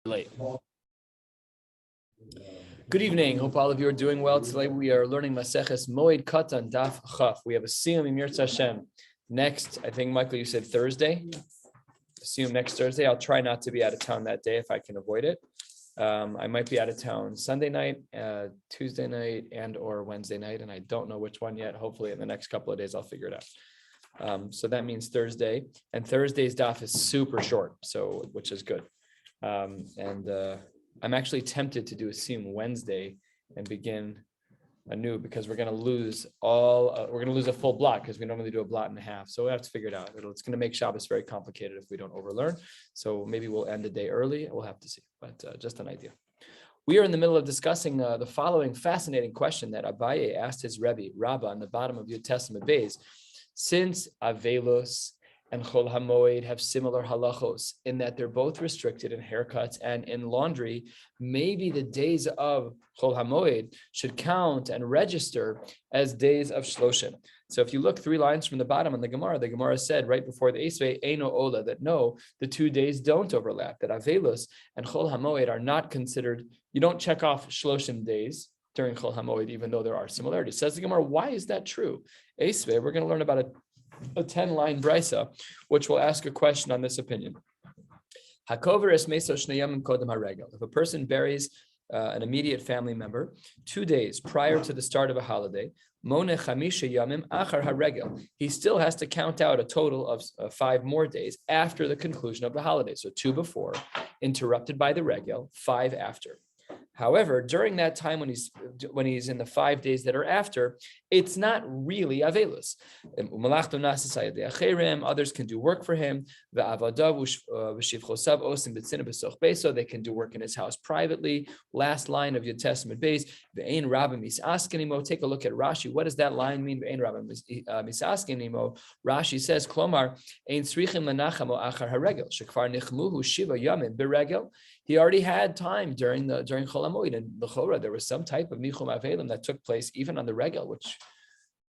late. Good evening. Hope all of you are doing well. Today we are learning Maseches Moed Kattan Daf Chaf. We have a shiur Im Yirtzeh Hashem next. I think Michael, you said Thursday. Shiur next Thursday. I'll try not to be out of town that day if I can avoid it. I might be out of town Sunday night, Tuesday night, and or Wednesday night, and I don't know which one yet. Hopefully, in the next couple of days, I'll figure it out. So that means Thursday, and Thursday's daf is super short, so which is good. I'm actually tempted to do a shiur Wednesday and begin anew because we're going to lose a full block because we normally do a blot and a half. So we have to figure it out. It's going to make Shabbos very complicated if we don't overlearn. So maybe we'll end a day early. We'll have to see, but just an idea. We are in the middle of discussing the following fascinating question that Abaye asked his Rebbe, Rabbah, on the bottom of your Testament base. Since Avelos and Chol HaMoed have similar halachos in that they're both restricted in haircuts and in laundry, maybe the days of Chol HaMoed should count and register as days of Shloshim. So if you look 3 lines from the bottom on the Gemara said right before the Esvei, Eino Ola, that no, the 2 days don't overlap, that Avelos and Chol HaMoed are not considered, you don't check off Shloshim days during Chol HaMoed, even though there are similarities. Says the Gemara, why is that true? Esvei, we're going to learn about a 10-line brisa, which will ask a question on this opinion. If a person buries an immediate family member 2 days prior to the start of a holiday, he still has to count out a total of 5 more days after the conclusion of the holiday. So 2 before, interrupted by the regel, 5 after. However, during that time when he's in the 5 days that are after, it's not really Avelos. Others can do work for him. So they can do work in his house privately. Last line of your Testament base. Take a look at Rashi. What does that line mean? Rashi says, Klomar, he already had time during Chol HaMoed, and l'chora there was some type of nichum avelim that took place even on the regel, which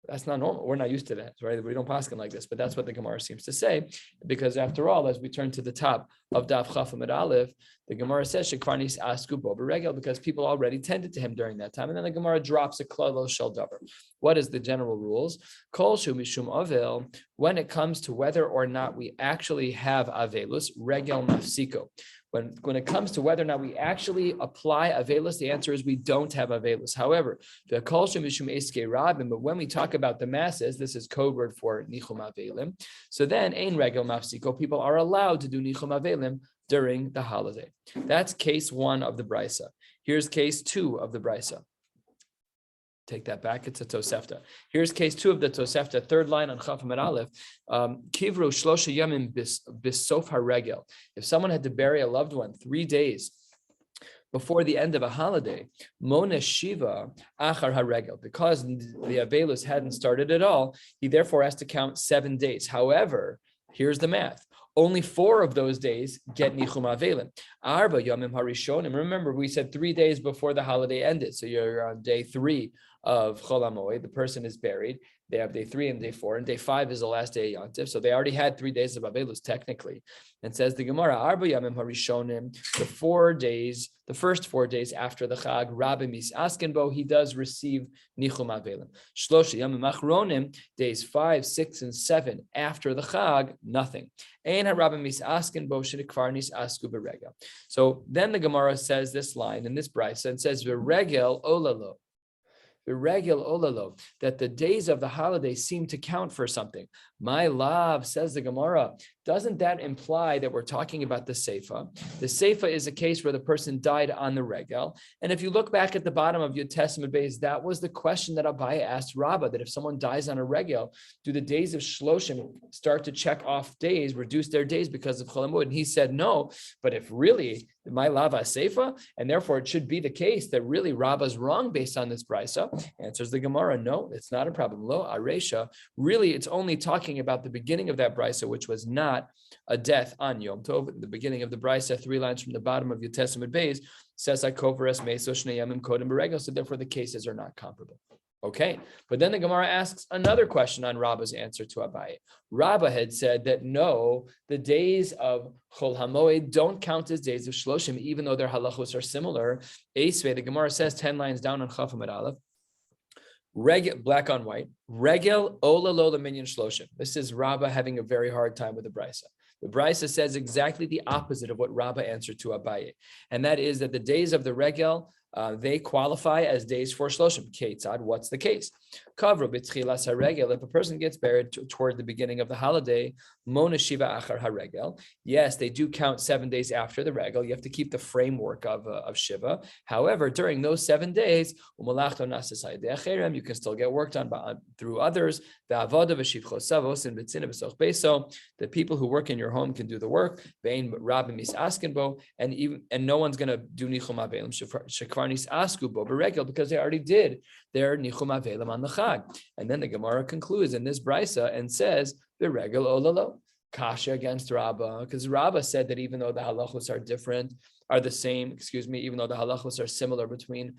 that's not normal. We're not used to that, right? We don't paskin like this, but that's what the Gemara seems to say, because after all, as we turn to the top of Daf Chaf Amud Aleph, the Gemara says shekvarnis asku bo b'regel, because people already tended to him during that time, and then the Gemara drops a klal shel davar. What is the general rules? Kol shu mishum avel. When it comes to whether or not we actually have avelus, regel mafsiko. When it comes to whether or not we actually apply Avelos, the answer is we don't have Avelos. However, but when we talk about the masses, this is code word for Nichum Avelim. So then, Ein Regel Mafsiko, people are allowed to do Nichum Avelim during the holiday. That's case 1 of the Brisa. Here's case 2 of the Brisa. Take that back. It's a Tosefta. Here's case 2 of the Tosefta, 3rd line on Chaf Amud Aleph. Kivru shlosha yamim bisof haregel. If someone had to bury a loved one 3 days before the end of a holiday, Mona Shiva Achar Haregel, because the Avelus hadn't started at all, he therefore has to count 7 days. However, here's the math. Only 4 of those days get Nichum Avelim. Arba Yamim Harishonim. Remember, we said 3 days before the holiday ended. So you're on day 3 of Chol HaMoed. The person is buried. They have day 3 and day 4, and day 5 is the last day of Yontif. So they already had 3 days of Avelus technically. And says the Gemara, Arba Yamim Harishonim, the first 4 days after the Chag, Rabbi Misaskenbo, he does receive Nichum Avelim. Shlosha Yamim Achronim, days 5, 6, and 7 after the Chag, nothing. So then the Gemara says this line in this brisa and says, V'regel olalo. Regel olalo, that the days of the holiday seem to count for something. My love, says the Gemara, doesn't that imply that we're talking about the Seifa? The Seifa is a case where the person died on the regel. And if you look back at the bottom of your Testament base, that was the question that Abaye asked Rabbah, that if someone dies on a regel, do the days of Shloshim start to check off days, reduce their days because of Chol HaMoed? And he said no, but if really my lava Seifa, and therefore it should be the case that really Rabbah's wrong based on this brisa, answers the Gemara, no, it's not a problem. Lo Aresha, really it's only talking about the beginning of that brisa, which was not a death on Yom Tov. The beginning of the brisa, 3 lines from the bottom of your Testament base, says, so therefore the cases are not comparable. Okay, but then the Gemara asks another question on Rabba's answer to Abaye. Rabba had said that no, the days of Chol HaMoed don't count as days of Shloshim, even though their halachos are similar. Esvei, the Gemara says 10 lines down on Chaf Amud Aleph. Regel, black on white. Regel ola lola minyan shloshim. This is Rabba having a very hard time with the Brisa. The Brisa says exactly the opposite of what Rabba answered to Abaye, and that is that the days of the regel they qualify as days for shloshim. Ketzad, what's the case? Kavro b'tchilas haregel. If a person gets buried toward the beginning of the holiday, mona shiva achar haregel. Yes, they do count 7 days after the regel. You have to keep the framework of shiva. However, during those 7 days, you can still get worked on through others. So the people who work in your home can do the work. And no one's going to do nichum avelim because they already did their nichum avelim on the Chag. And then the Gemara concludes in this brisa and says the regel olalo kasha against Rabbah, because Rabbah said that even though the halachos are the same, even though the halachos are similar between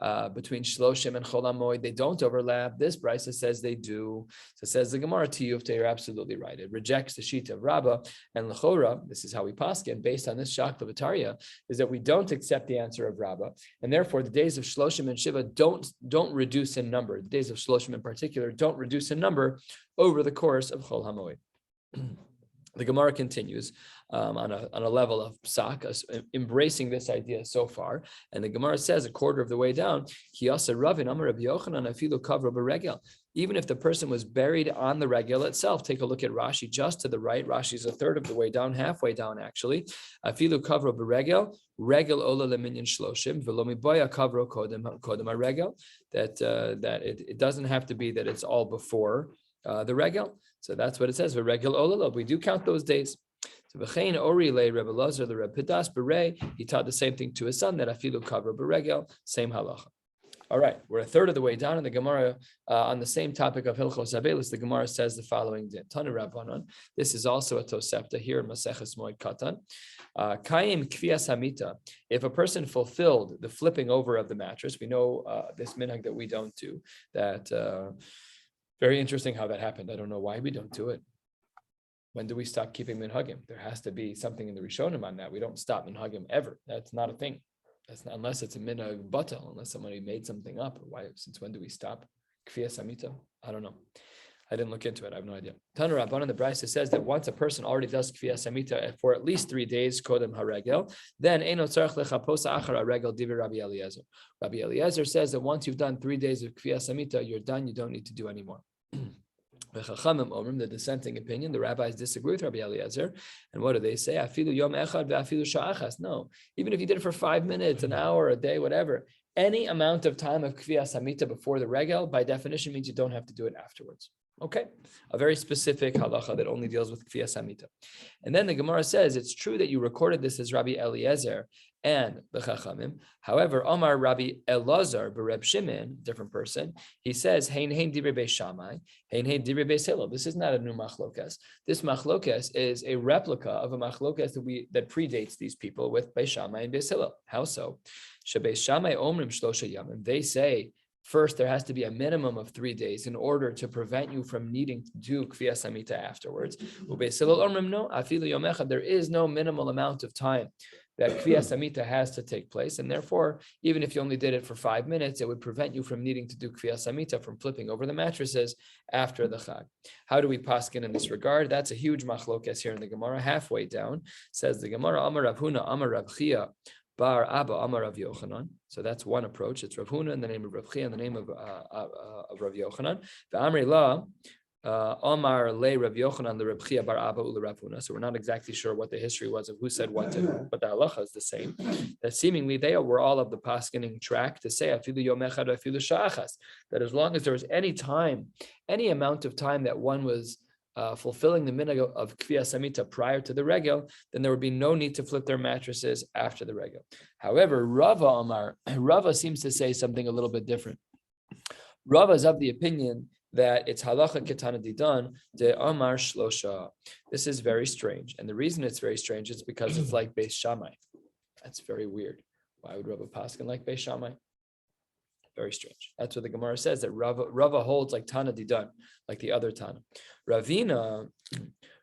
Shloshim and Chol HaMoed, they don't overlap. This brisa says they do. So says the Gemara to you, if they are absolutely right. It rejects the sheet of Rabbah and L'chora. This is how we paskin based on this shak V'Tarya, is that we don't accept the answer of Rabbah, and therefore the days of Shloshim and Shiva don't reduce in number. The days of Shloshim in particular don't reduce in number over the course of Chol HaMoed. The Gemara continues on a level of psak, embracing this idea so far, and the Gemara says a quarter of the way down, even if the person was buried on the regel itself. Take a look at Rashi just to the right. Rashi is a third of the way down, halfway down actually. Afilu kavro b'regel, regel ola leminyan shloshim, v'lo miboya kavro kodem regel. That it doesn't have to be that it's all before the regel. So that's what it says. Regel olalo. We do count those days. So v'chein ori le Rebbe Lazar the Rebbe Pidas berei. He taught the same thing to his son, that afilu kavro b'regel, same halacha. All right, we're a third of the way down in the Gemara on the same topic of Hilchos Avelis. The Gemara says the following din. Tanu Rabbanon. This is also a Tosefta here in Maseches Moed Kattan. Kayim kvias hamita. If a person fulfilled the flipping over of the mattress, we know this minhag that we don't do. That very interesting how that happened. I don't know why we don't do it. When do we stop keeping minhagim? There has to be something in the Rishonim on that. We don't stop minhagim ever. That's not a thing. That's not, unless it's a minhag batal, unless somebody made something up. Why? Since when do we stop? Kfiyas hamita? I don't know. I didn't look into it. I have no idea. Tanu Rabbanan, the Brisa says that once a person already does kfiyas hamita for at least 3 days, kodem haregel, then eino tzarich lechaposa achar haregel divi Rabbi Eliezer. Rabbi Eliezer says that once you've done 3 days of kfiyas hamita, you're done. You don't need to do anymore. The dissenting opinion, the rabbis disagree with Rabbi Eliezer, and what do they say? Afilu yom echad ve'afilu sha'achas. No, even if you did it for 5 minutes, an hour, a day, whatever, any amount of time of kfiyas hamita before the regel, by definition, means you don't have to do it afterwards. Okay, a very specific halacha that only deals with kfiyas hamita. And then the Gemara says it's true that you recorded this as Rabbi Eliezer and the Chachamim. However, Omar Rabbi Elazar b'Reb Shimon, different person, he says, Hein divrei Beis Shammai, hein divrei Beis Hillel. This is not a new machlokas. This machlokas is a replica of a machlokas that predates these people with Beis Shammai and Beis Hillel. How so? Shebeis Shammai omrim shlosha yamim. They say, first, there has to be a minimum of 3 days in order to prevent you from needing to do kfiyas hamita afterwards. There is no minimal amount of time that kfiyas hamita has to take place, and therefore, even if you only did it for 5 minutes, it would prevent you from needing to do kfiyas hamita, from flipping over the mattresses after the Chag. How do we paskin in this regard? That's a huge machlokes here in the Gemara. Halfway down, says the Gemara, Amar Rav Huna, Amar Rav Chia, Bar Abba Amar Rav Yochanan. So that's one approach. It's Rav Huna in the name of Rav Chia in the name of Rav Yochanan. The Amri La Amar Le Rav Yochanan the Rav Chia Bar Abba Ula Rav Huna. So we're not exactly sure what the history was of who said what to who, but the halacha is the same. That seemingly they were all of the paskening track to say afilu yom echad afilu sha'achas, that as long as there was any time, any amount of time that one was fulfilling the minhag of kfiyas hamita prior to the regel, then there would be no need to flip their mattresses after the regel. However, Rava seems to say something a little bit different. Rava is of the opinion that it's halacha ketana didan de Amar shlosha. This is very strange, and the reason it's very strange is because it's like Beis Shammai. That's very weird. Why would Rava paskin like Beis Shammai? Very strange. That's what the Gemara says, that Rava holds like Tana Didan, like the other Tana.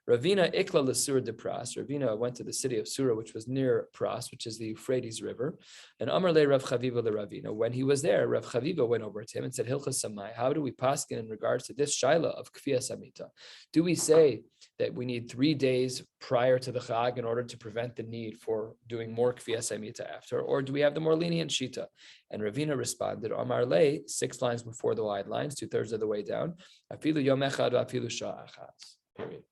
Ravina Ikla L'Sura de Pras. Ravina went to the city of Sura, which was near Pras, which is the Euphrates River. And Amar le Rav Chaviva le Ravina. When he was there, Rav Chaviva went over to him and said, Hilchas Samai, how do we paskin in regards to this shaila of Kfiyas Samita? Do we say that we need 3 days prior to the Chag in order to prevent the need for doing more Kfiyas Samita after? Or do we have the more lenient Shita? And Ravina responded, Amar le, 6 lines before the wide lines, 2/3 of the way down. Afilu Yom Echad, Afilu Sha'achas. Period.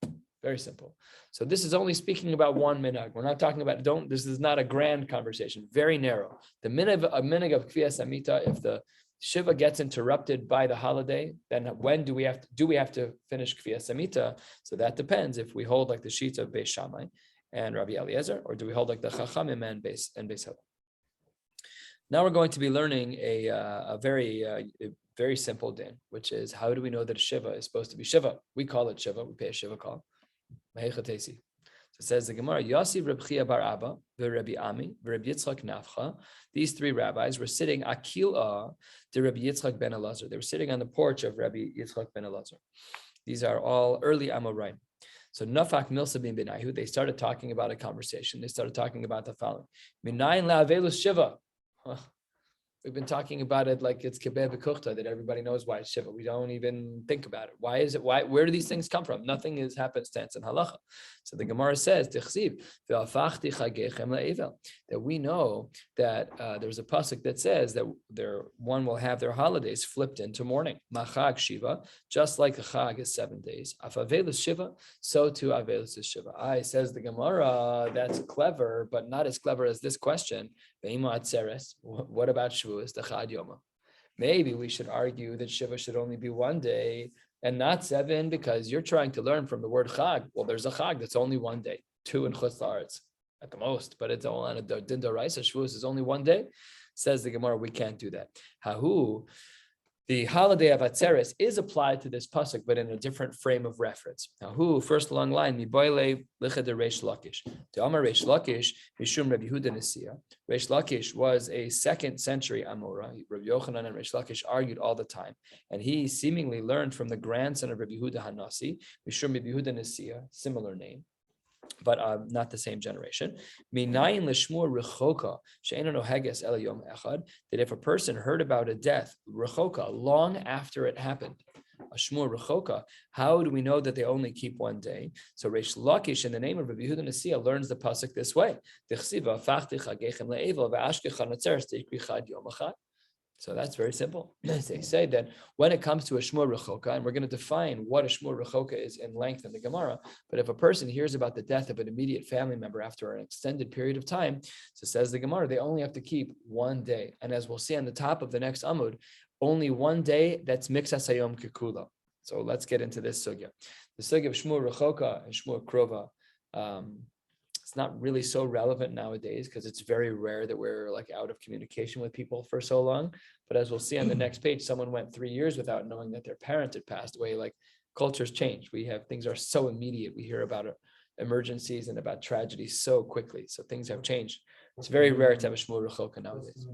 Very simple. So this is only speaking about one minhag. We're not talking about, this is not a grand conversation, very narrow. The minhag of Kfiyas Amita, if the Shiva gets interrupted by the holiday, then when do we have to finish Kfiyas Amita? So that depends if we hold like the sheets of Beis Shammai and Rabbi Eliezer, or do we hold like the Chachamim and Beis Hillel? Now we're going to be learning a very simple din, which is, how do we know that a Shiva is supposed to be Shiva? We call it Shiva, we pay a Shiva call. So it says the Gemara, Yossi Reb Chia bar Abba, Rabbi Ami, Rabbi Yitzchak Nafcha. These 3 rabbis were sitting Akila de Rabbi Yitzchak ben Elazar. They were sitting on the porch of Rabbi Yitzchak ben Elazar. These are all early Amoraim. So Nafak Milsa bin Benayu, they started talking about a conversation. They started talking about the following: Minayin la'avelus Shiva. We've been talking about it like it's kibeh b'kuchta, that everybody knows why it's Shiva. We don't even think about it. Why is it? Where do these things come from? Nothing is happenstance in halacha. So the Gemara says, that we know that there's a pasuk that says that one will have their holidays flipped into mourning. Machag Shiva, just like a chag is 7 days. Afavelus Shiva, so too Avelus is Shiva. Says the Gemara, that's clever, but not as clever as this question. What about Shavuos, the Chad Yoma? Maybe we should argue that Shiva should only be 1 day and not 7, because you're trying to learn from the word Chag. Well, there's a Chag that's only 1 day, 2 in Chutz La'aretz at the most, but it's all on a Din D'Oraisa. Shavuos is only 1 day. Says the Gemara, we can't do that. Hahu. The holiday of Atzeres is applied to this pasuk, but in a different frame of reference. Now, first long line, Miboile Licha de Reish Lakish. To Amar Reish Lakish, Mishum Rabbi Yehuda Nesiya. Reish Lakish was a 2nd century Amora. Rabbi Yochanan and Reish Lakish argued all the time, and he seemingly learned from the grandson of Rabbi Yehuda Hanasi, Mishum Rabbi Yehuda Nesiya, similar name, but not the same generation. That if a person heard about a death, rechoka, long after it happened, a shmur rechoka, how do we know that they only keep 1 day? So Reish Lakish, in the name of Rabbi Yehuda Nesiya, learns the pasuk this way. So that's very simple. They say that when it comes to a shmur rechoka, and we're going to define what a shmur rechoka is in length in the Gemara, but if a person hears about the death of an immediate family member after an extended period of time, so says the Gemara, they only have to keep 1 day. And as we'll see on the top of the next Amud, only 1 day, that's mixas hayom kekula. So let's get into this sugya. The sugya of shmur rechoka and shmur krova, it's not really so relevant nowadays because it's very rare that we're like out of communication with people for so long. But as we'll see on the next page, someone went 3 years without knowing that their parent had passed away. Like, cultures change. Things are so immediate. We hear about emergencies and about tragedies so quickly. So things have changed. It's very rare to have a shmur rechoka nowadays.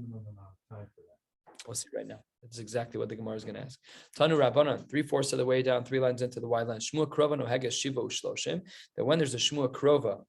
We'll see right now. That's exactly what the Gemara is going to ask. Tanu Rabbanan, 3/4 of the way down, 3 lines into the wide line. Shmua krova noheges shiva ushloshim. That when there's a shmua krova,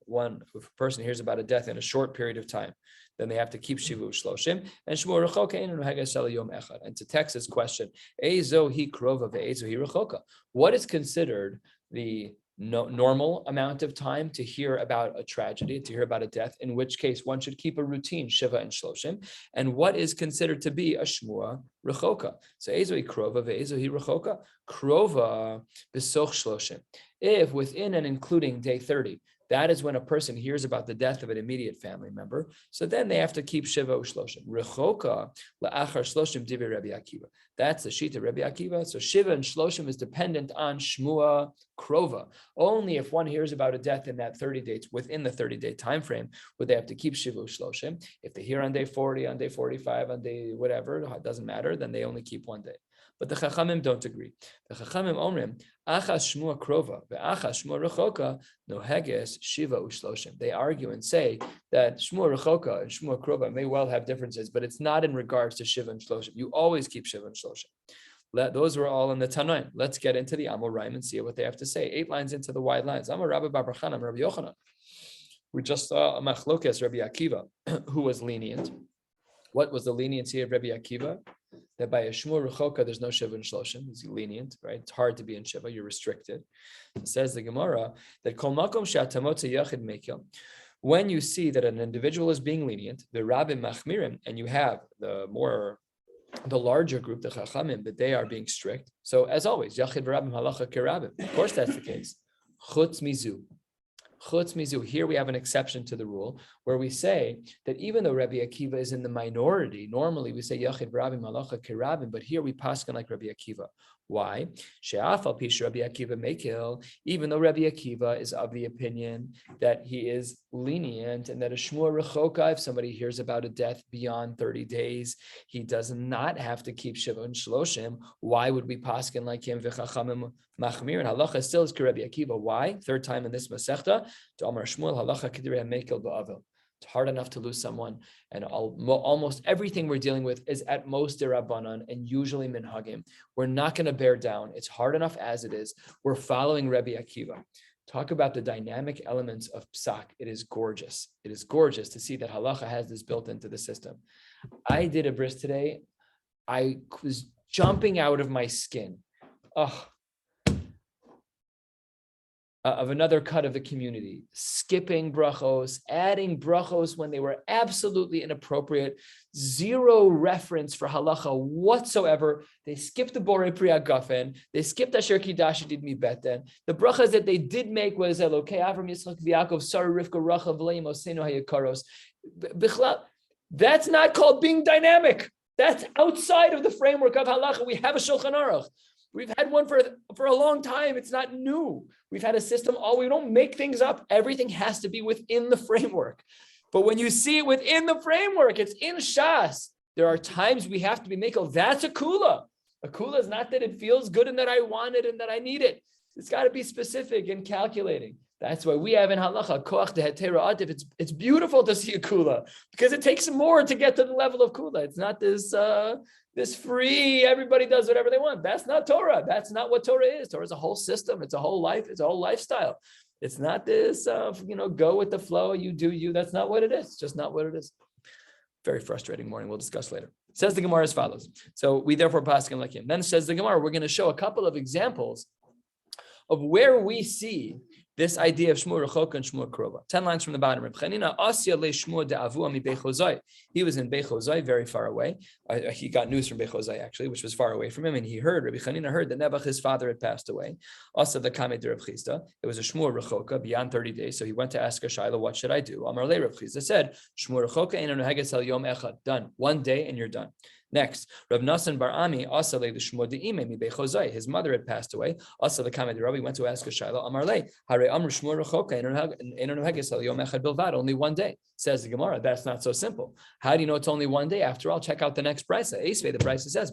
if a person hears about a death in a short period of time, then they have to keep shiva ushloshim. And shmua rechoka ein noheges shel yom echad. And to Texas question, ezo hi krova ve'ezo hi rechoka. What is considered the normal amount of time to hear about a tragedy, to hear about a death, in which case one should keep a routine, Shiva and Shloshim, and what is considered to be a Shmua Rechoka. So Ezoi Krova ve'ezoi Rechoka, Krova b'soch Shloshim. If within and including day 30, that is when a person hears about the death of an immediate family member, so then they have to keep Shiva Ushloshim. Rechoka la'achar Shloshim divi Rabbi Akiva. That's the Shita Rabbi Akiva. So Shiva and Shloshim is dependent on Shmua Krova. Only if one hears about a death in that 30 days, within the 30-day time frame, would they have to keep Shiva Ushloshim. If they hear on day 40, on day 45, on day whatever, it doesn't matter, then they only keep 1 day. But the Chachamim don't agree. The Chachamim omrim, achas shmua krova, ve'achas shmua rechoka, noheges shiva ushloshim. They argue and say that shmua rechoka and shmua krova may well have differences, but it's not in regards to shiva and shloshim. You always keep shiva and shloshim. Those were all in the Tanaim. Let's get into the Amoraim and see what they have to say. 8 lines into the wide lines. Amar Rabbi Bar Barchanan, Rabbi Yochanan. We just saw a machlokes Rabbi Akiva, who was lenient. What was the leniency of Rabbi Akiva? That by a shmur rechoka, there's no shiva and shloshim. He's lenient, right? It's hard to be in shiva. You're restricted. It says the Gemara that kol makom she'atamot yachid mekel. When you see that an individual is being lenient, the rabbim machmirim, and you have the larger group, the chachamim, that they are being strict. So as always, yachid v'rabbim halacha k'rabbim. Of course, that's the case. Chutz mizu. Here we have an exception to the rule where we say that even though Rabbi Akiva is in the minority, normally we say Yachid Rabbim Halacha Kirabim, but here we paskin like Rabbi Akiva. Why? She'afal pish Rabbi Akiva mekil, even though Rabbi Akiva is of the opinion that he is lenient and that a shmua rechoka, if somebody hears about a death beyond 30 days, he does not have to keep shiva and shloshim. Why would we paskin like him? V'chachamim machmir, and halacha still is Rabbi Akiva. Why? Third time in this masechta, to Amar Shmuel halacha k'direi mekil ba'avil. It's hard enough to lose someone, and almost everything we're dealing with is at most derabanan and usually minhagim. We're not going to bear down. It's hard enough as it is. We're following Rabbi Akiva. Talk about the dynamic elements of psak. It is gorgeous. It is gorgeous to see that halacha has this built into the system. I did a bris today. I was jumping out of my skin. Of another cut of the community, skipping brachos, adding brachos when they were absolutely inappropriate, zero reference for halacha whatsoever. They skipped the borei pri hagafen, they skipped asher kidash did mi beten. The brachas that they did make was Elokei Avram Yitzchak v'Yaakov Sarah Rivka Rachel V'leim Osenu Hayakaros. That's not called being dynamic. That's outside of the framework of halacha. We have a Shulchan Aruch. We've had one for a long time. It's not new. We've had a system. We don't make things up. Everything has to be within the framework. But when you see it within the framework, it's in Shas. There are times we have to be makel. That's a kula. A kula is not that it feels good and that I want it and that I need it. It's got to be specific and calculating. That's why we have in halacha koach dehetera atif. It's beautiful to see a kula because it takes more to get to the level of kula. It's not this free, everybody does whatever they want. That's not Torah. That's not what Torah is. Torah is a whole system. It's a whole life. It's a whole lifestyle. It's not this, go with the flow. You do you. That's not what it is. It's just not what it is. Very frustrating morning. We'll discuss later. Says the Gemara as follows. So we therefore paskin like him. Then says the Gemara, we're going to show a couple of examples of where we see this idea of shmur rechoka and shmur krova. 10 lines from the bottom. Reb Chanina asya le shmur de'avua mi Bechozai. He was in Bechozai, very far away. He got news from Bechozai actually, which was far away from him, and he heard, Rabbi Chanina heard that Nebuch, his father, had passed away. Asa the kamed Reb Chizda. It was a shmur rechoka beyond 30 days, so he went to ask a Shaila, what should I do? Amar le Reb Chizda said, shmur rechoka eino noheges el yom echad. Done. One day and you're done. Next, Rav Nasan Bar Ami Asa le l'shmur de'ime mi Bechozai. His mother had passed away. Asa the kamed Rabbi went to ask a Shaila. Amar le hare amru shmur rechoka eino noheges el yom echad bilvad. Only one day. Says the Gemara, that's not so simple. How do you know it's only one day? After all, check out the next brisa. Esvei, the brisa says,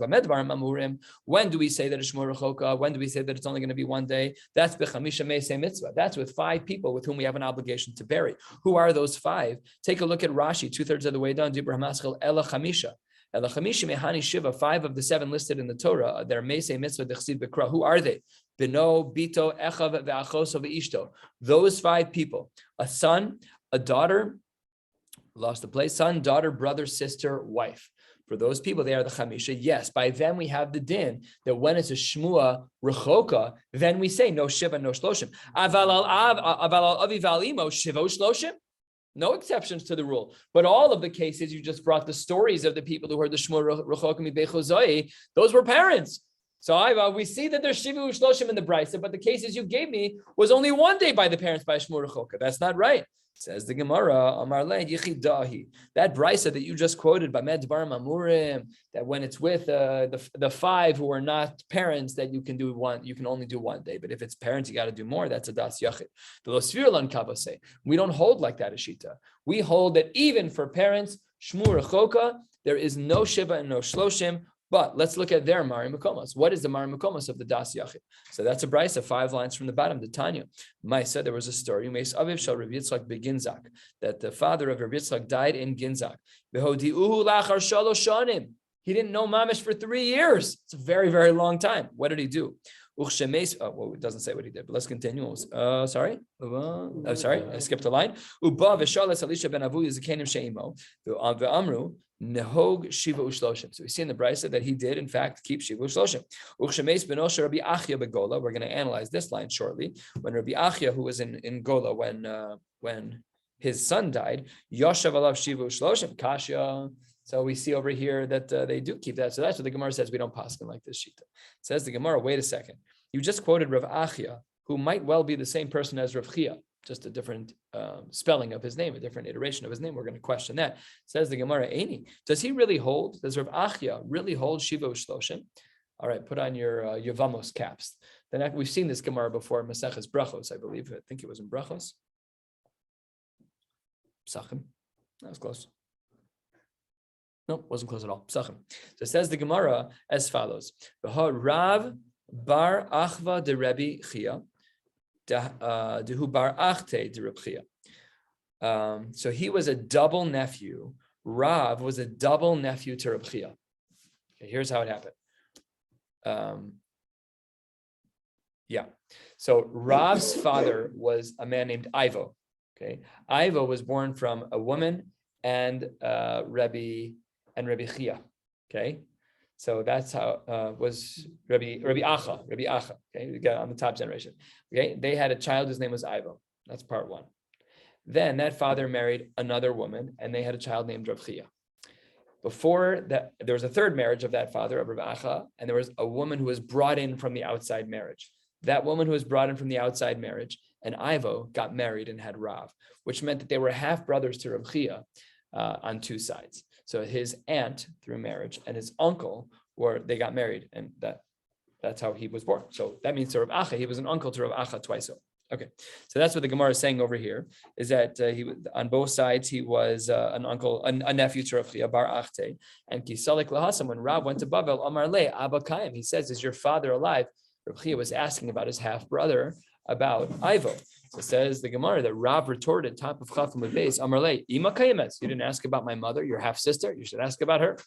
when do we say that it's shmur rechoka? When do we say that it's only going to be one day? That's b'chamisha meisei mitzvah. That's with 5 people with whom we have an obligation to bury. Who are those 5? Take a look at Rashi, 2/3 of the way down. Dibra hamaschel ela chamisha. Ela chamisha mehani shiva. 5 of the 7 listed in the Torah. They're meisei mitzvah dechsid b'kra. Who are they? Bino, bito, echav, ve'achoso, ve'ishto. Those 5 people: a son, a daughter. Lost the place, son, daughter, brother, sister, wife. For those people, they are the chamisha. Yes, by them we have the din that when it's a shmua rechoka, then we say no shiva, no shloshim. Aval al avi v'alimo shiva shloshim. No exceptions to the rule. But all of the cases you just brought the stories of the people who heard the shmua rechoka mi bechozai. Those were parents. So we see that there's shiva shloshim in the brisa, but the cases you gave me was only one day by the parents by shmua rechoka. That's not right. Says the Gemara, Amar le yichidahi. That brisa that you just quoted by Medbar Mamurim, that when it's with the 5 who are not parents, that you can do one, you can only do one day. But if it's parents, you got to do more. That's a das yachid. We don't hold like that, Ashita. We hold that even for parents, shmur rechoka, there is no shiva and no shloshim. But let's look at their Mari Makomos. What is the Mari Makomos of the Das Yachid? So that's a brisa, 5 lines from the bottom, the Tanya. Maisa, there was a story, Meis Aviv Shal Rabbi Yitzchak beGinzak, that the father of Rabbi Yitzchak died in Ginzak. Behodi'uhu lachar shalosh shanim. He didn't know Mamish for 3 years. It's a very, very long time. What did he do? Well, it doesn't say what he did, but let's continue. Sorry, I skipped a line. Uba v'shalas Elisha ben Avu yizikenim she'imo ve'amru nehog shiva u'shloshim. So we see in the brisa that he did, in fact, keep shiva u'shloshim. Uchshemes benosha Rabbi Achia beGola. We're going to analyze this line shortly. When Rabbi Achia, who was in Gola when his son died, yoshav alav shiva u'shloshim kasha. So we see over here that they do keep that. So that's what the Gemara says. We don't paskin like this shita. Says the Gemara, wait a second. You just quoted Rav Achia, who might well be the same person as Rav Chia, just a different spelling of his name, a different iteration of his name. We're going to question that. Says the Gemara, Eini. Does he really hold? Does Rav Achia really hold Shiva Ushloshim? All right, put on your Yevamos caps. Then we've seen this Gemara before in Maseches Brachos, I believe. I think it was in Brachos. Psachim. That was close. No, wasn't close at all. Psachim. So it says the Gemara as follows: Rav bar Achva de Rabbi Chia, dehu bar Achte de Rabbi Chia. So he was a double nephew. Rav was a double nephew to Rabbi Chia. Okay, here's how it happened. So Rav's father was a man named Ivo. Okay, Ivo was born from a woman and Rabbi Chia. Okay, so that's how was Rabbi Acha. Okay, we got on the top generation. Okay, they had a child whose name was Ivo. That's part one. Then that father married another woman, and they had a child named Rabbi Chia. Before that, there was a third marriage of that father of Rabbi Acha, and there was a woman who was brought in from the outside marriage. That woman who was brought in from the outside marriage and Ivo got married and had Rav, which meant that they were half brothers to Rabbi Chia on two sides. So his aunt through marriage and his uncle they got married, and that's how he was born. So that means to Rav Acha, he was an uncle to Rav Acha twice over. Okay, so that's what the Gemara is saying over here, is that he on both sides he was an uncle, a nephew to Rav Chia bar Achte, and Kisalik lahasam, when Rav went to Bavel, Amar le Abba Kayim, he says, "Is your father alive?" Rav Chia was asking about his half brother, about Ivo. So says the Gemara that Rav retorted, top of Chaf Amud Beis, Amar le Ima Kayemes, you didn't ask about my mother, your half sister, you should ask about her.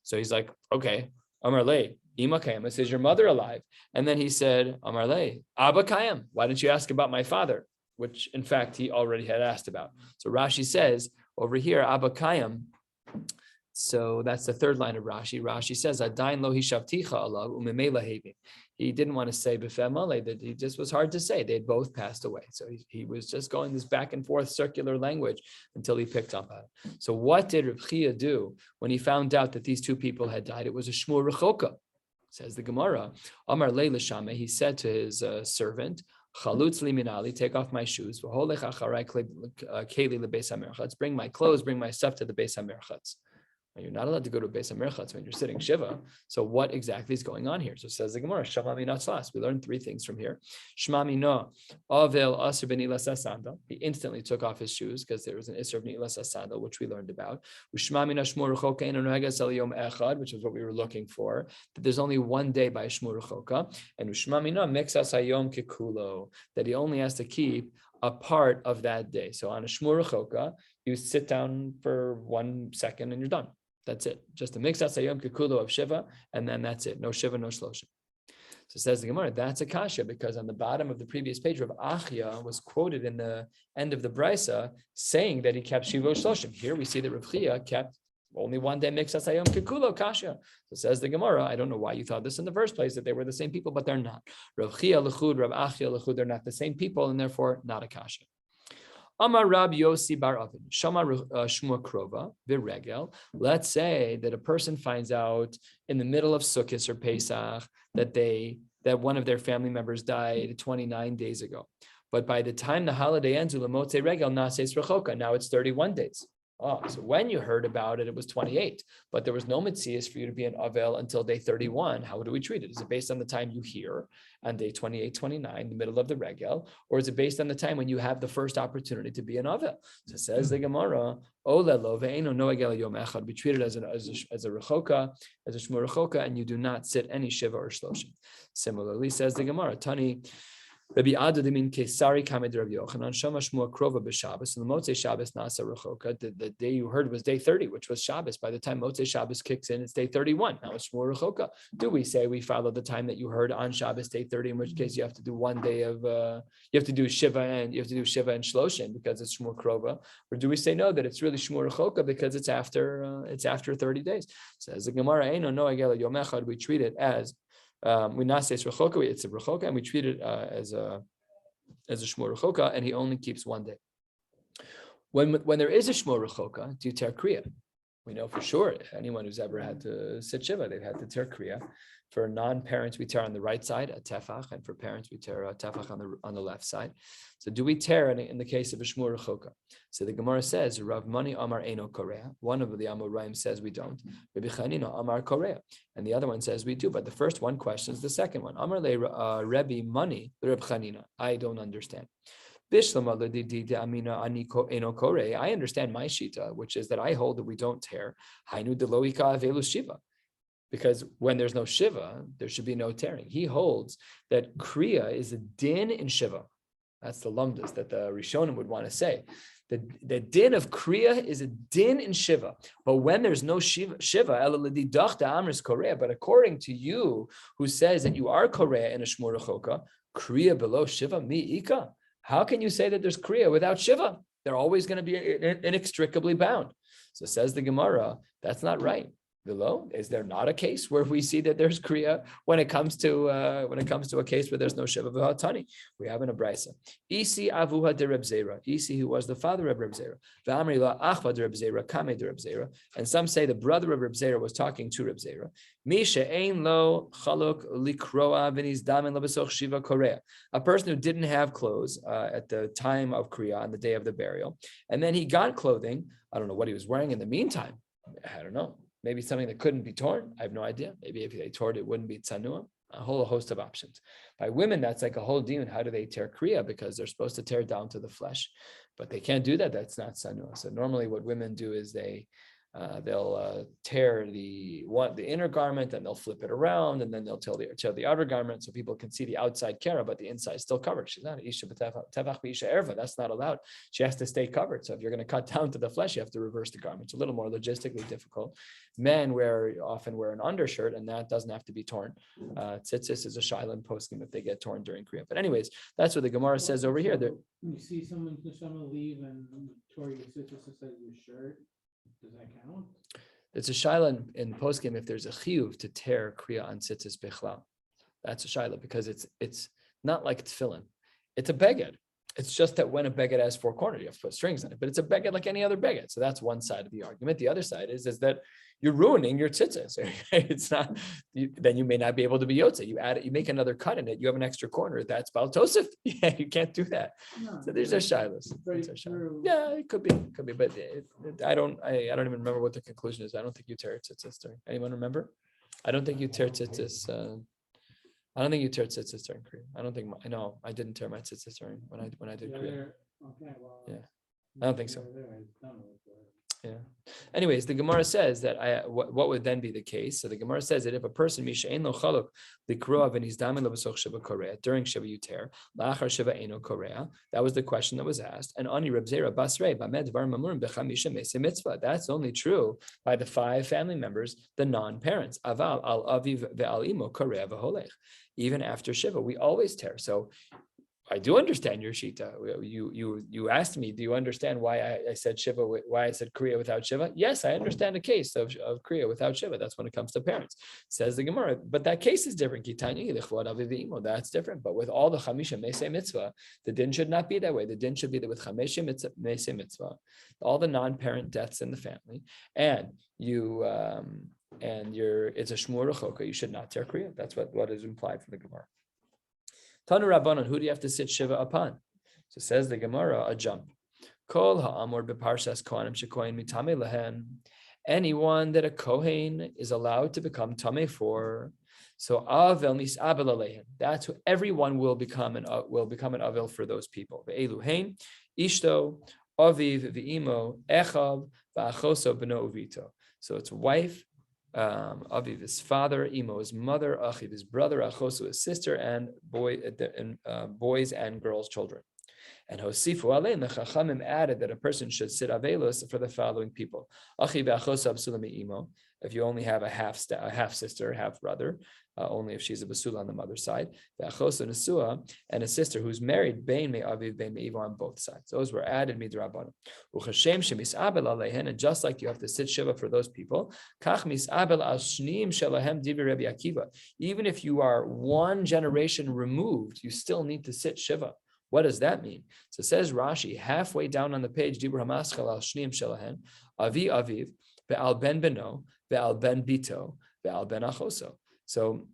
So he's like, okay, Amar le Ima Kayemes, is your mother alive? And then he said, Amar le Abba Kayem, why didn't you ask about my father? Which in fact he already had asked about. So Rashi says over here, Abba Kayem. So that's the third line of Rashi. Rashi says, Adain lo hishavticha alav umemela hevi. He didn't want to say b'female, that he just was hard to say. They had both passed away. So he was just going this back and forth circular language until he picked up on it. So what did Reb Chia do when he found out that these two people had died? It was a shmur rechoka. Says the Gemara, Amar le l'shameh, he said to his servant, Chalutz li minali, take off my shoes. V'holech acharai keli lebeis hamerchatz. Bring my clothes, bring my stuff to the beis hamerchatz. You're not allowed to go to Beis HaMerchatz when you're sitting Shiva. So what exactly is going on here? So it says the Gemara, Shema Mina Tzlas. We learned three things from here. Shema Mina, Avel Asr ben Ilas Sandal. He instantly took off his shoes because there was an Isser of Ilas Sandal, which we learned about. Shema Mina Shmur Rechoka Ein Nohegas El Yom Echad, which is what we were looking for. That there's only one day by Shmur Rechoka. And Shema Mina Mixas Hayom Kikulo, that he only has to keep a part of that day. So on a Shmur Rechoka, you sit down for 1 second and you're done. That's it. Just a mixed asayom kikulo of Shiva, and then that's it. No Shiva, no Shloshim. So says the Gemara, that's a kasha, because on the bottom of the previous page, Rav Achia was quoted in the end of the brisa saying that he kept Shiva Shloshim. Here we see that Rav Chia kept only one day mixed asayom kikulo kasha. So says the Gemara, I don't know why you thought this in the first place, that they were the same people, but they're not. Rav Chia l'chud, Rav Achia l'chud, they're not the same people, and therefore not a kasha. Amar Rab Yossi bar Avin, Shama Shmua Krova v'regel. Let's say that a person finds out in the middle of Sukkot or Pesach that one of their family members died 29 days ago, but by the time the holiday ends, Ulamotze Regel Nases Rechoka. Now it's 31 days. Oh, so when you heard about it, it was 28, but there was no mitzias for you to be an avel until day 31. How do we treat it? Is it based on the time you hear on day 28, 29, the middle of the regel, or is it based on the time when you have the first opportunity to be an avel? So it says the Gemara, we treat it as a rechoka, as a shmur rechoka, and you do not sit any shiva or shloshim. Similarly, says the Gemara, Tani, Rabbi Ada Dimin Kesari Kamed Rabbi Yochanan Shama Shmua Krova b'Shabbos, and the Motzei Shabbos Nasa Rechoka. The day you heard was day 30, which was Shabbos. By the time Motzei Shabbos kicks in, it's day 31. Now it's Shmua Rechoka. Do we say we follow the time that you heard on Shabbos, day 30? In which case you have to do one day of you have to do Shiva and Shloshim because it's Shmua Krova, or do we say no, that it's really Shmua Rechoka because it's after 30 days? Says the Gemara, Eino no agela Yom Echad. We treat it as we not say it's rechoka, it's a rechoka, and we treat it as a shmur rechoka, and he only keeps one day. When there is a shmur rechoka, do you tear kriya? We know for sure anyone who's ever had to sit shiva, they've had to tear kriya. For non-parents, we tear on the right side, a tefach, and for parents, we tear a tefach on the left side. So do we tear in the case of a shmur rechoka? So the Gemara says, Rav Mani Amar Eino Korea. One of the Amoraim says we don't. Rabbi Chanina Amar Korea. And the other one says we do. But the first one questions the second one. Amar Le Rabbi Mani, Rabbi Chanina. I don't understand. I understand my shita, which is that I hold that we don't tear. Hainu deloika avelu shiva. Because when there's no shiva, there should be no tearing. He holds that kriya is a din in shiva. That's the lumdas that the Rishonim would want to say. The din of kriya is a din in shiva. But when there's no shiva, but according to you, who says that you are korea in a shmur rechoka, kriya below shiva mi'ika. How can you say that there's kriya without shiva? They're always going to be inextricably bound. So says the Gemara, that's not right. Below, is there not a case where we see that there's kriya when it comes to a case where there's no shiva v'hatani? We have in a brisa. Isi avuha de Reb Zera. Isi, who was the father of Reb Zera. V'amri la achva de Reb Zera, kame de Reb Zera. And some say the brother of Reb Zera was talking to Reb Zera. Misha ein lo chaluk likroa v'niz damin lebesoch shiva korea. A person who didn't have clothes at the time of kriya on the day of the burial, and then he got clothing. I don't know what he was wearing in the meantime. I don't know. Maybe something that couldn't be torn. I have no idea. Maybe if they tore it, it wouldn't be tsanua. A whole host of options. By women, that's like a whole demon. How do they tear kriya? Because they're supposed to tear down to the flesh, but they can't do that. That's not tsanua. So normally what women do is they'll tear the inner garment and they'll flip it around and then they'll tear the outer garment so people can see the outside kara, but the inside is still covered. She's not isha tevach b'isha erva. That's not allowed. She has to stay covered. So if you're going to cut down to the flesh, you have to reverse the garment. It's a little more logistically difficult. Men often wear an undershirt and that doesn't have to be torn. Tzitzis is a shailan poskim if they get torn during kriya. But anyways, that's what the Gemara says over here. You see someone leave and tore your tzitzis inside your shirt. Does that count? It's a shaila in poskim if there's a chiyuv to tear kriya on tzitzis bichlal. That's a shaila because it's not like tefillin. It's a beged. It's just that when a beged has four corners, you have to put strings on it. But it's a beged like any other beged. So that's one side of the argument. The other side is that you're ruining your tzitzis. It's not. Then you may not be able to be yotze. You add it. You make another cut in it. You have an extra corner. That's bal tosef. Yeah, you can't do that. No, so there's a shilas. Yeah, it could be. But I don't even remember what the conclusion is. I don't think you tear tzitzis during. Anyone remember? I don't think you tear tzitzis. I don't think you tear tzitzis during kriya. I know I didn't tear my tzitzis during when I did kriya. Okay, well, yeah, I don't think so. Yeah. Anyways, the Gemara says that what would then be the case? So the Gemara says that if a person misha ein lo chaluk likroa v'niz damin lebesoch shiva korea during shiva you tear la'achar shiva eino korea. That was the question that was asked. And ani Reb Zera basrei b'med dvar mamurim b'chamisha meisei mitzvah. That's only true by the 5 family members, the non-parents. Aval al aviv ve'al imo korea v'holech. Even after shiva, we always tear. So I do understand your shita. You asked me, do you understand why I said shiva, why I said kriya without shiva? Yes, I understand a case of kriya without shiva. That's when it comes to parents. Says the Gemara, but that case is different. That's different. But with all the chamisha meisei mitzvah, the din should not be that way. The din should be that with chamisha meisei mitzvah, all the non-parent deaths in the family, and it's a shmur rechoka, you should not tear kriya. That's what is implied from the Gemara. Tanu Rabbanon, who do you have to sit shiva upon? So says the Gemara, a jump. Kol ha'amor beparshas kohanim shekohen mitame lehen. Anyone that a kohen is allowed to become tameh for. So avel misabel alehem. That's who everyone will become an avel for those people. Ve'eluhein ishto aviv ve'imo echav va'achoso beno uvito. So it's wife, aviv his father, imo his mother, achiv his brother, achoso his sister, and boys and girls children. And Hosifu Alein, the Chachamim added that a person should sit Avelos for the following people. Achi ve'achos absulami imo, if you only have a half sister, half brother, only if she's a basula on the mother's side. Ve'achos nesua, and a sister who's married, bein me aviv, bein me ivo on both sides. Those were added midrabanan. Uchashem shemisabel alehen, and just like you have to sit shiva for those people, kach misabel al shneim shelahem divi Rabbi Akiva. Even if you are one generation removed, you still need to sit shiva. What does that mean? So it says Rashi, halfway down on the page, Dibur Hamaschal al Shneim Shelahen, Avi Aviv, Ve'al Ben Beno, Ve'al Ben Bito, Ve'al Ben Achoso. So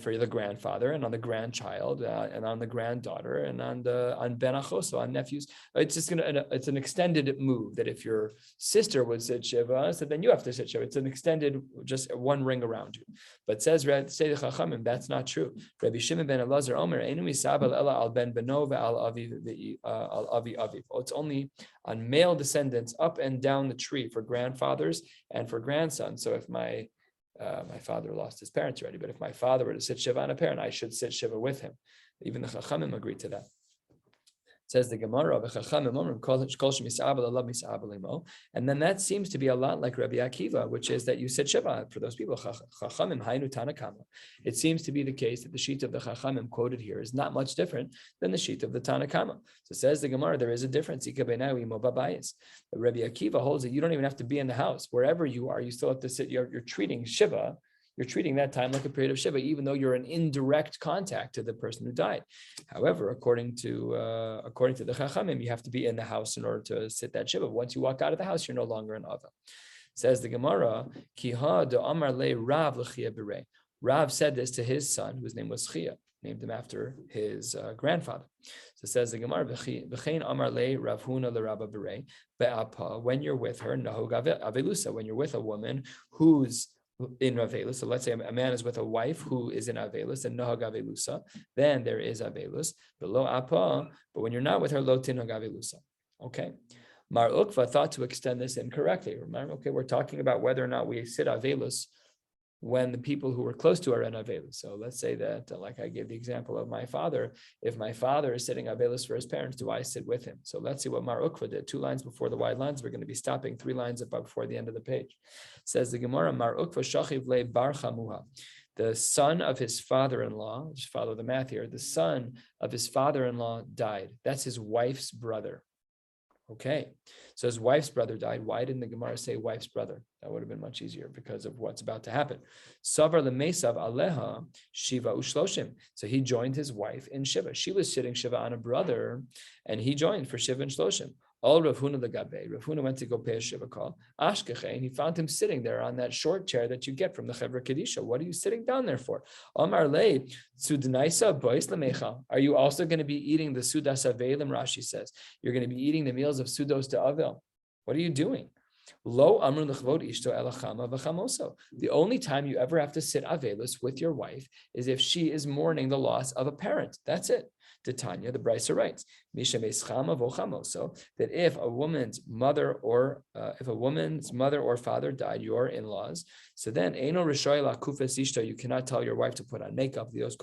for the grandfather and on the grandchild and on the granddaughter and on Ben Achoso, on nephews, it's an extended move that if your sister would sit Shiva, so then you have to sit Shiva. It's an extended, just one ring around you. But says the Chachamim, that's not true. Rabbi Shimon ben Elazar Omer, Einu misabel ela al ben beno ve'al avi aviv. It's only on male descendants up and down the tree for grandfathers and for grandsons. So if my father lost his parents already, but if my father were to sit Shiva on a parent, I should sit Shiva with him. Even the Chachamim agreed to that. Says the Gemara, and then that seems to be a lot like Rabbi Akiva, which is that you sit Shiva for those people. It seems to be the case that the sheet of the Chachamim quoted here is not much different than the sheet of the Tanakama. So says the Gemara, there is a difference. Rabbi Akiva holds that you don't even have to be in the house. Wherever you are, you still have to sit. You're treating Shiva. You're treating that time like a period of Shiva, even though you're in indirect contact to the person who died. However, according to the Chachamim, you have to be in the house in order to sit that Shiva. Once you walk out of the house, you're no longer an Ava. Says the Gemara, Kiha de Amar le Rav l'chia b'rei. Rav said this to his son, whose name was Chia, named him after his grandfather. So says the Gemara, V'chein Amar le Rav Huna le Rabba b'rei be'apa. When you're with her, nahog avelusa. When you're with a woman who's in Avelus, so let's say a man is with a wife who is in Avelus and Nahag Avelusa, then there is Avelus, but lo apa, but when you're not with her, lo tinhag Avelusa. Okay. Mar Ukva thought to extend this incorrectly. Remember, okay, we're talking about whether or not we sit Avelus when the people who are close to are in Avelus. So let's say that, like I gave the example of my father, if my father is sitting Avelus for his parents, do I sit with him? So let's see what Mar Ukva did. 2 lines before the wide lines, we're going to be stopping 3 lines above before the end of the page. Says the Gemara, Mar Ukva shachiv le bar chamuha. The son of his father-in-law, just follow the math here, the son of his father-in-law died. That's his wife's brother. Okay, so his wife's brother died. Why didn't the Gemara say wife's brother? That would have been much easier because of what's about to happen. Savar lemesav aleha shiva ushloshim. So he joined his wife in Shiva. She was sitting Shiva on a brother, and he joined for Shiva and Shloshim. All Rav Huna legabe. Rav Huna went to go pay a Shiva call. Ashkeche, and he found him sitting there on that short chair that you get from the Chevra Kedisha. What are you sitting down there for? Amar le sudaisa bois lemecha. Are you also going to be eating the sudas avelim? Rashi says you're going to be eating the meals of sudos to avel. What are you doing? Lo amrun lechvod ishto elachama v'chamoso. The only time you ever have to sit avelus with your wife is if she is mourning the loss of a parent. That's it. Tanya, the Brisa writes, that if a woman's mother or father died, your in-laws, so then you cannot tell your wife to put on makeup. You're not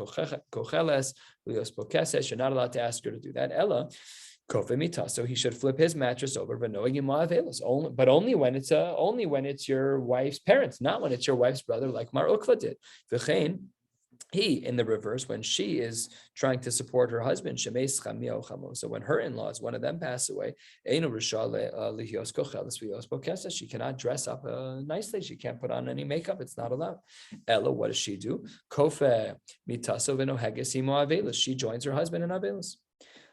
allowed to ask her to do that. Ella. So he should flip his mattress over, but only when it's your wife's parents, not when it's your wife's brother, like Mar Ukva did. He, in the reverse, when she is trying to support her husband, so when her in-laws, one of them pass away, she cannot dress up nicely. She can't put on any makeup. It's not allowed. Ella, what does she do? She joins her husband in Avelus.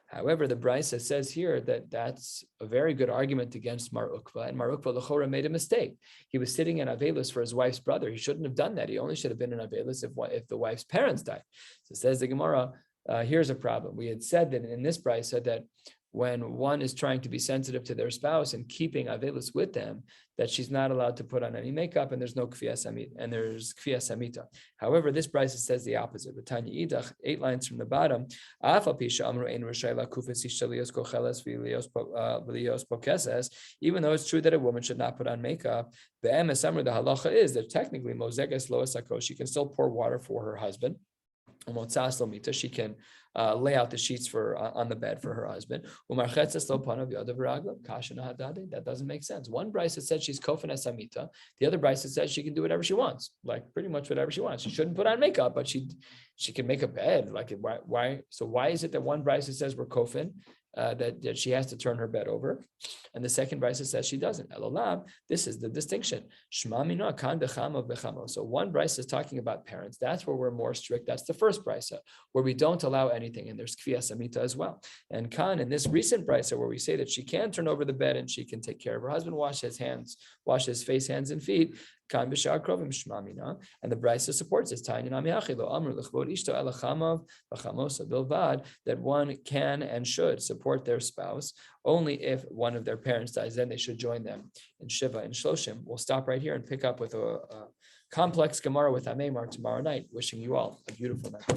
However, the Brisa says here that that's a very good argument against Mar Ukva, and Mar Ukva l'chora made a mistake. He was sitting in Avelus for his wife's brother. He shouldn't have done that. He only should have been in Avelus if the wife's parents died. So says the Gemara, here's a problem. We had said that in this Brisa that when one is trying to be sensitive to their spouse and keeping avelus with them, that she's not allowed to put on any makeup, and there's no kfiyas samita, and there's kfiyas samita. However, this brisa says the opposite. The Tanya Idach, 8 lines from the bottom. Even though it's true that a woman should not put on makeup, the halacha is that technically she can still pour water for her husband. She can lay out the sheets for on the bed for her husband. That doesn't make sense. One brisa said she's kofan samita. The other brisa says she can do whatever she wants, like pretty much whatever she wants. She shouldn't put on makeup, but she can make a bed. Like why? So why is it that one brisa says we're kofan? That she has to turn her bed over, and the second brisa says she doesn't. Elolam, this is the distinction. Shma mina kan bechamo bechamo. So one brisa is talking about parents. That's where we're more strict. That's the first brisa, where we don't allow anything, and there's kfiyas samita as well. And kan, in this recent brisa, where we say that she can turn over the bed and she can take care of her husband, wash his face, hands, and feet. And the brisa supports this. That one can and should support their spouse only if one of their parents dies. Then they should join them in Shiva and Shloshim. We'll stop right here and pick up with a complex Gemara with Amemar tomorrow night. Wishing you all a beautiful night.